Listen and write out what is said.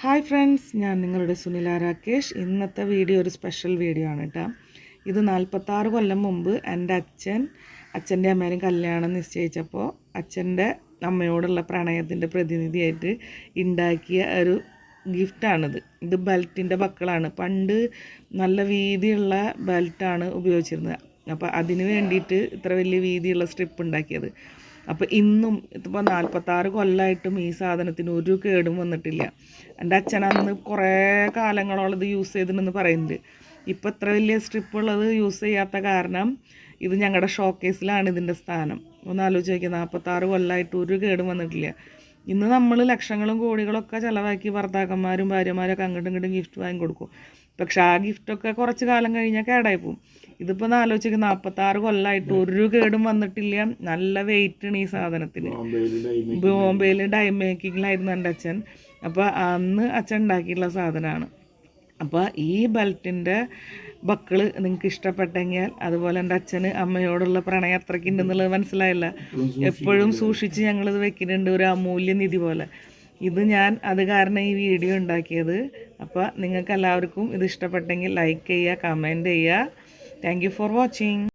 Hi friends, ഞാൻ നിങ്ങളുടെ സുനില രാകേഷ്. ഇന്നത്തെ വീഡിയോ ഒരു സ്പെഷ്യൽ വീഡിയോ ആണ് കേട്ടോ. ഇത് 46 കൊല്ലം മുമ്പ് എൻ്റെ അച്ഛൻ്റെ അമ്മേനും കല്യാണം നിശ്ചയിച്ചപ്പോൾ അച്ഛൻ്റെ അമ്മയോടുള്ള പ്രണയത്തിൻ്റെ പ്രതിനിധിയായിട്ട് ഉണ്ടാക്കിയ ഒരു ഗിഫ്റ്റാണിത്. ഇത് ബെൽറ്റിൻ്റെ ബക്കിളാണ്. പണ്ട് നല്ല വീതിയുള്ള ബെൽറ്റാണ് ഉപയോഗിച്ചിരുന്നത്. അപ്പോൾ അതിന് വേണ്ടിയിട്ട് ഇത്ര വലിയ വീതിയുള്ള സ്ട്രിപ്പ് ഉണ്ടാക്കിയത്. അപ്പോൾ ഇന്നും ഇതിപ്പോൾ 46 കൊല്ലമായിട്ടും ഈ സാധനത്തിന് ഒരു കേടും വന്നിട്ടില്ല. എൻ്റെ അച്ഛൻ അന്ന് കുറേ കാലങ്ങളോളം ഇത് യൂസ് ചെയ്തിട്ടുണ്ടെന്ന് പറയുന്നുണ്ട്. ഇപ്പോൾ ഇത്ര വലിയ സ്ട്രിപ്പുള്ളത് യൂസ് ചെയ്യാത്ത കാരണം ഇത് ഞങ്ങളുടെ ഷോക്കേസിലാണ് ഇതിൻ്റെ സ്ഥാനം. ഒന്ന് ആലോചിച്ച് നോക്കിയാൽ 46 കൊല്ലമായിട്ട് ഒരു കേടും വന്നിട്ടില്ല. ഇന്ന് നമ്മൾ ലക്ഷങ്ങളും കോടികളൊക്കെ ചിലവാക്കി ഭർത്താക്കന്മാരും ഭാര്യമാരൊക്കെ അങ്ങോട്ടും ഇങ്ങോട്ടും ഗിഫ്റ്റ് വാങ്ങി കൊടുക്കും. പക്ഷെ ആ ഗിഫ്റ്റൊക്കെ കുറച്ച് കാലം കഴിഞ്ഞാൽ കേടായി പോകും. ഇതിപ്പോൾ ആലോചിക്കുക 46 കൊല്ലമായിട്ട് ഒരു കേടും വന്നിട്ടില്ല. നല്ല വെയിറ്റാണ് ഈ സാധനത്തിന്. ബോംബെയിൽ ഡൈ മേക്കിങ്ങിലായിരുന്നു എൻ്റെ അച്ഛൻ. അപ്പോൾ അന്ന് അച്ഛൻ ഉണ്ടാക്കിയിട്ടുള്ള സാധനമാണ്. അപ്പോൾ ഈ ബെൽറ്റിൻ്റെ ബക്കിള് നിങ്ങൾക്ക് ഇഷ്ടപ്പെട്ടെങ്കിൽ, അതുപോലെ എൻ്റെ അച്ഛന് അമ്മയോടുള്ള പ്രണയം അത്രയ്ക്ക് ഉണ്ടെന്നുള്ളത് മനസ്സിലായില്ല. എപ്പോഴും സൂക്ഷിച്ച് ഞങ്ങളിത് വെക്കുന്നുണ്ട്, ഒരു അമൂല്യ നിധി പോലെ. ഇത് ഞാൻ അത് കാരണം ഈ വീഡിയോ ഉണ്ടാക്കിയത്. അപ്പോൾ നിങ്ങൾക്ക് എല്ലാവർക്കും ഇത് ഇഷ്ടപ്പെട്ടെങ്കിൽ ലൈക്ക് ചെയ്യുക, കമൻറ്റ് ചെയ്യുക. Thank you for watching.